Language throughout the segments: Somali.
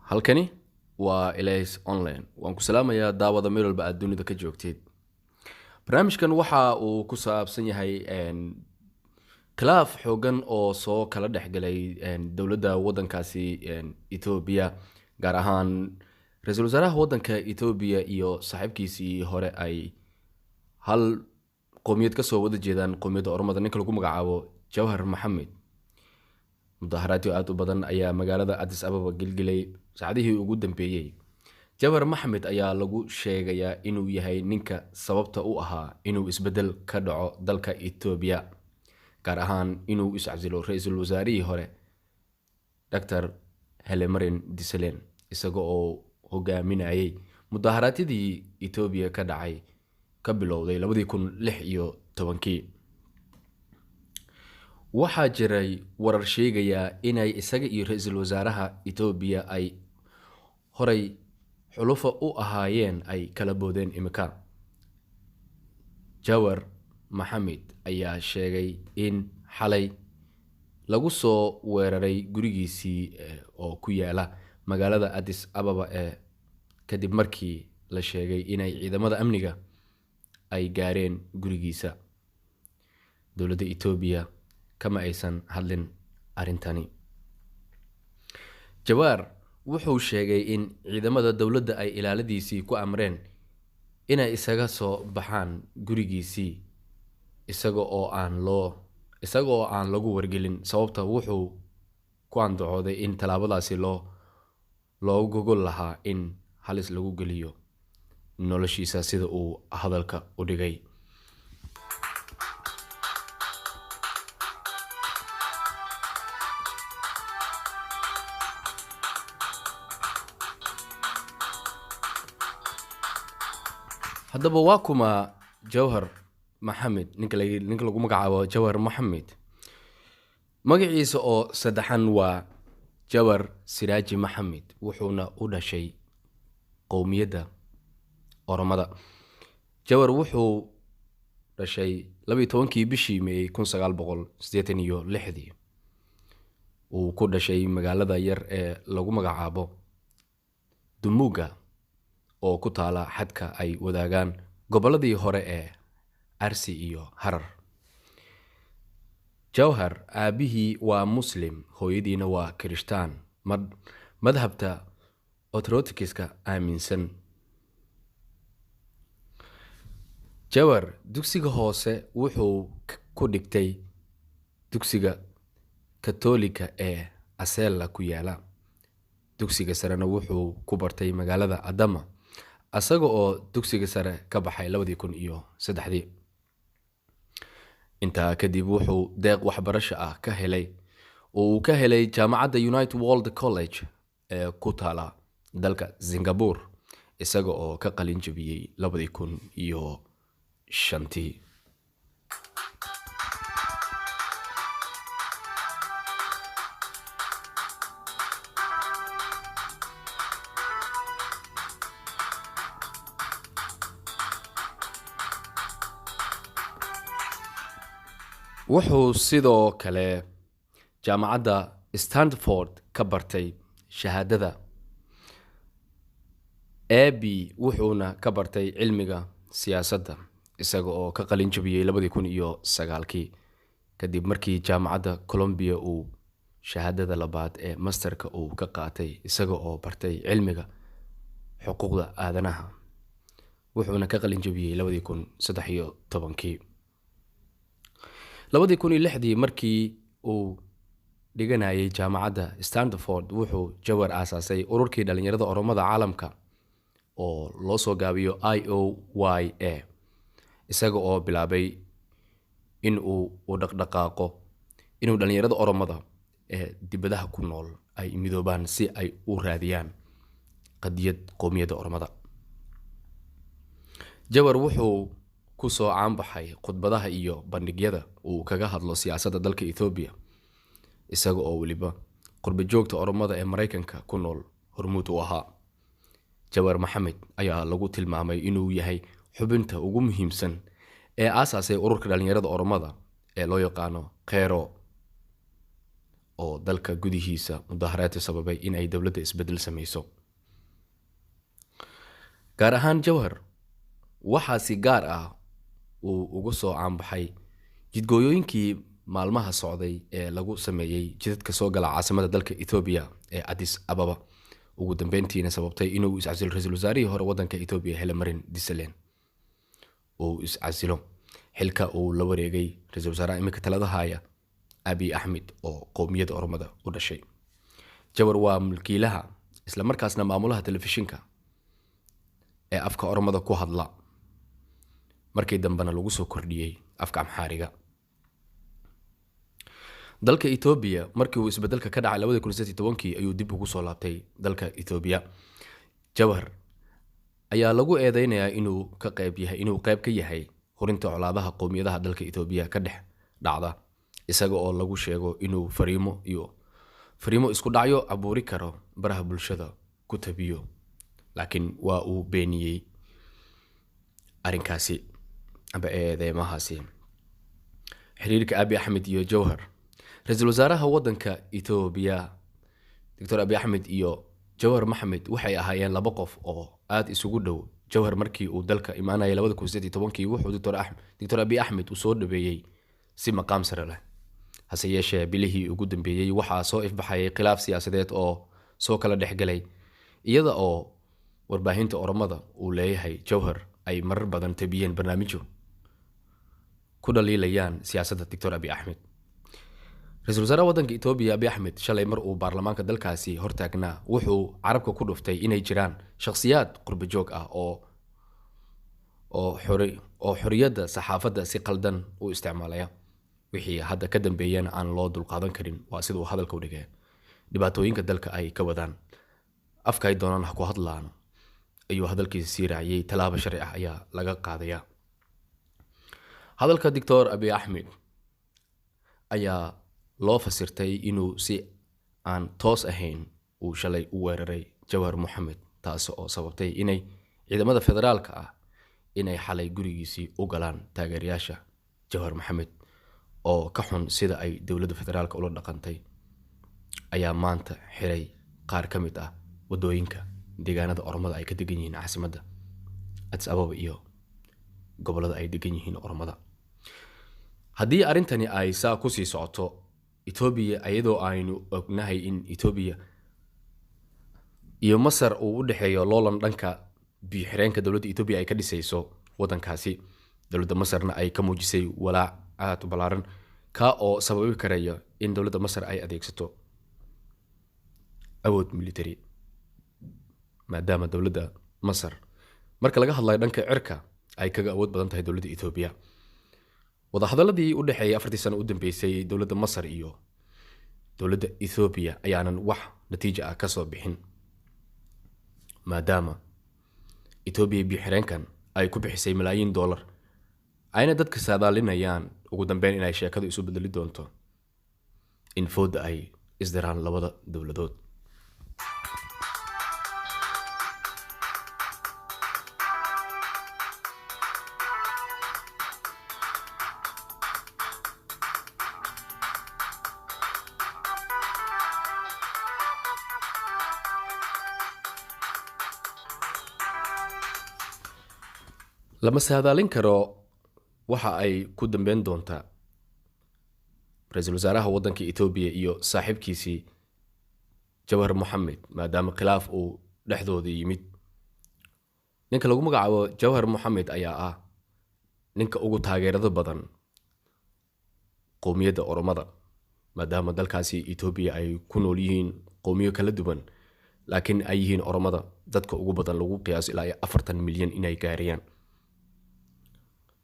halkani waa Ilays Online. Waan ku salaamayaa daawada meel walba aad dunida ka joogteed. Barnaamijkan waxa uu ku saabsan yahay khilaaf xoogan oo soo kala dhexgalay dowladda wadankaasi Ethiopia, gaar ahaan ra'iisul wasaaraha wadanka Ethiopia iyo saaxiibkiisii hore ay hal qowmiyad ka soo wada jeedaan qowmiyadda Oromada, ninka lagu magacaabo Jawhar Mohammed. mudaharaadyo aad u badan ayaa magaalada Addis Ababa gilgilay saacadihii ugu dambeeyay. Jawhar Mohammed ayaa lagu sheegayaa inuu yahay ninka sababta u ahaa inuu isbedel ka dhaco dalka Ethiopia, gaar ahaan inuu iscasilo ra'iisul wasaarihii hore Dr. Hailemariam Desalegn isaga oo hogaaminayay mudaharaadyadii Ethiopia ka dhacay ka bilowday 2016. waxaa jiray warar sheegaya inay isaga iyo ra'iisul wasaaraha Ethiopia ay horay xulufo u ahaayeen ay kala boodeen imika. Jawhar Mohammed ayaa sheegay in xalay lagu soo weeraray gurigiisii oo ku yaala magaalada Addis Ababa kadib markii la sheegay inay ciidamada amniga ay gaareen gurigiisa. dowladda Ethiopia kama aysan hadlin arintani. Jawhar wuxuu sheegay in ciidamada dowladda ay ilaaladiisii ku amreen inay isaga soo baxaan gurigiisii isaga oo aan lagu wargelin sababta. wuxuu ku andacooday in talaabadaasi loo gogol lahaa in halis lagu geliyo noloshiisa sida uu hadalka u dhigay. haddaba waa kuma Jawhar Mohammed, ninka lagu magacaabo Jawhar Mohammed. magaciisa oo saddexan waa Jawhar Siraji Mohammed, wuxuuna u dhashay qowmiyadda Oromada. Jawhar wuxuu dhashay 12 bishii May 1986. uu ku dhashay magaalada yar ee lagu magacaabo Dumuga oo ku taala xadka ay wadaagaan goboladii hore ee Arsi iyo Harar. Jawhar aabihii waa Muslim, hooyadiina waa Kirishtaan madhabta Orthodoxiska aaminsan. Jawhar dugsiga hoose wuxuu ku dhigtay dugsiga Katolika ee Asela ku yaala. dugsiga sarena wuxuu ku bartay magaalada Adama, asaga oo dugsiga sare ka baxay 2003. intaa kadib wuxuu deeq waxbarasho ah ka helay jaamacadda United World College ee ku taala dalka Singapore, isaga oo ka qalin jabiyay 2005. wuxuu sidoo kale jaamacadda Stanford ka bartay shahaadada AB, wuxuuna ka bartay cilmiga siyaasadda isaga oo ka qalin jabiyay 2009 kadib markii jaamacadda Columbia uu shahaadada labaad ee masterka uu ka qaatay isaga oo bartay cilmiga xuquuqda aadanaha, wuxuuna ka qalin jabiyay 2013. 2006 markii uu dhiganayay jaamacadda Stanford, wuxuu Jawhar aasaasay ururkii dhalinyarada Oromada caalamka oo loo soo gaabiyo IOYA, isaga oo bilaabay inuu dhalinyarada Oromada ee dibadaha ku nool ay midoobaan si ay u raadiyaan qadiyad qowmiyadda Oromada. Jawhar wuxuu ku soo caanbaxay khudbadaha iyo bandhigyada uu kaga hadlo siyaasadda dalka Ethiopia, isaga oo waliba qurba joogta Oromada ee Mareykanka ku nool hormuud u ahaa. Jawhar Mohammed ayaa lagu tilmaamay inuu yahay xubinta ugu muhiimsan ee aasaasay ururka dhalinyarada Oromada ee loo yaqaano Khero, oo dalka gudihiisa mudaharaadka sababay in ay dowladda isbedel samayso. gaar ahaan Jawhar waxaa si gaar ah uu ugu soo caanbaxay jidgooyooyinkii maalmaha socday ee lagu sameeyey jidadka soo gala caasimada dalka Ethiopia ee Addis Ababa, ugu dambeyntiina sababtay inuu iscasilo ra'iisul wasaarihii hore waddanka Ethiopia Haile Mariam Desalegn uu iscasilo xilka uu la wareegay ra'iisul wasaaraha imika talada haya Abiy Ahmed oo qowmiyadda Oromada u dhashay. Jawhar waa mulkiilaha isla markaasna maamulaha telefishinka ee afka Oromada ku hadla, markii dambena lagu soo kordhiyey afka Amxaariga. dalka Ethiopia markii uu isbedelka ka dhacay 2018 ayuu dib ugu soo laabtay dalka Ethiopia. Jawhar ayaa lagu eedeynayaa inuu qayb ka yahay horinta colaadaha qowmiyadaha dalka Ethiopia ka dhex dhacda, isaga oo lagu sheego inuu fariimo isku dhacyo abuuri karo baraha bulshada ku tabiyo, laakiin waa uu beeniyey arrinkaasi aba eedeymahaasi. xiriirka Abiy Ahmed iyo Jawhar. ra'iisul wasaaraha waddanka Ethiopia Dr. Abiy Ahmed iyo Jawhar Mohammed waxay ahaayeen laba qof oo aad isugu dhow. Jawhar markii uu dalka imaanayay 2018 wuxuu Dr. Abiy Ahmed u soo dhabeeyay si maqaam sare leh. hase yeeshee bilihii ugu dambeeyay waxaa soo ifbaxayay khilaaf siyaasadeed oo soo kala dhexgalay, iyada oo warbaahinta Oromada uu leeyahay Jawhar ay marar badan tabiyeen barnaamijyo ku dhaliilayaan siyaasadda Dr. Abiy Ahmed. ra'iisul wasaaraha waddanka Ethiopia Abiy Ahmed shalay mar uu baarlamaanka dalkaasi hortaagnaa wuxuu carabka ku dhuftay inay jiraan shakhsiyaad qurbo joog ah oo xorriyadda saxaafadda si qaldan u isticmaalaya, wixii hadda ka dambeeyana aan loo dulqaadan karin. waa sida uu hadalka u dhigay. dhibaatooyinka dalka ay ka wadaan afka ay doonaan ha ku hadlaan ayuu hadalkiisa sii raaciyay. talaabo sharci ah ayaa laga qaadaya. hadalka Dr. Abiy Ahmed ayaa loo fasirtay inuu si aan toos ahayn uu shalay u weeraray Jawhar Mohammed, taas oo sababtay inay ciidamada federaalka ah inay xalay gurigiisii u galaan taageerayaasha Jawhar Mohammed oo ka xun sida ay dowladda federaalka ula dhaqantay, ayaa maanta xiray qaar ka mid ah wadooyinka deegaanada Oromada ay ka degan yihiin caasimadda Addis Ababa iyo gobolada ay degan yihiin Oromada. haddii arrintani ay saa ku sii socoto Ethiopia, ayadoo aynu ognahay in Ethiopia iyo Masar uu u dhaxeeyo loolan dhanka biyo-xireenka dowladda Ethiopia ay ka dhisayso waddankaasi, dowladda Masarna ay ka muujisay walaac aad u ballaaran ka oo sababi karaya in dowladda Masar ay adeegsato awood military, maadaama dowladda Masar marka laga hadlayo dhanka cirka ay kaga awood badan tahay dowladda Ethiopia. wadahadaladii u dhaxeeyay 4 sano u dambeysay dowladda Masar iyo dowladda Ethiopia ayaanan wax natiijo ah ka soo bixin, maadaama Ethiopia biyo-xireenkan ay ku bixisay malaayiin dollar, ayna dadka saadaalinayaan ugu dambeyn inay sheekadu isu bedeli doonto in fooda ay isdiraan labada dowladood. lama saadaalin karo waxa ay ku dambeyn doontaa ra'iisul wasaaraha waddanka Ethiopia iyo saaxiibkiisii Jawhar Mohammed, maadaama khilaaf uu dhexdooda yimid. ninka lagu magacaabo Jawhar Mohammed ayaa ah ninka ugu taageerada badan qowmiyadda Oromada, maadaama dalkaasi Ethiopia ay ku nool yihiin qowmiyo kala duwan, laakiin ay yihiin Oromada dadka ugu badan lagu qiyaaso ilaa 40 milyan inay gaarayaan.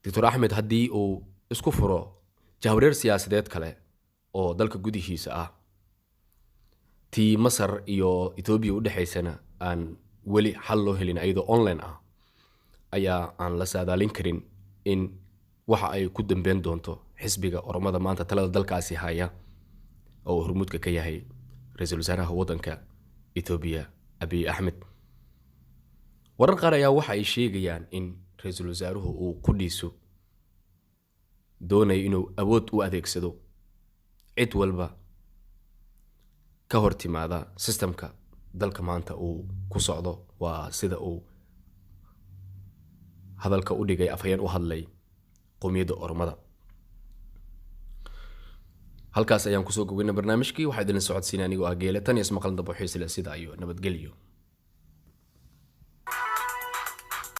Dr. Ahmed haddii uu isku furo jahwareer siyaasadeed kale oo dalka gudihiisa ah, tii Masar iyo Ethiopia u dhaxaysana aan weli xal loo helin ayadoo online ah, ayaa aan la saadaalin karin in waxa ay ku dambeyn doonto xisbiga Oromada maanta talada dalkaasi haya oo hormuudka ka yahay ra'iisul wasaaraha waddanka Ethiopia Abiy Ahmed. warar qaar ayaa waxa ay sheegayaan in ra'iisul wasaaruhu uu ku dhiiso doonayo inuu awood u adeegsado cid walba ka hor timaada systemka dalka maanta uu ku socdo. waa sida uu hadalka u dhigay afhayeen u hadlay qowmiyadda ormada. halkaas ayaan kusoo gogeynay barnaamijkii. waxaa idin socodsiinay anigoo ah Geele. tan iyo ismaqal dambe oo xiiso leh, sida iyo nabadgelyo.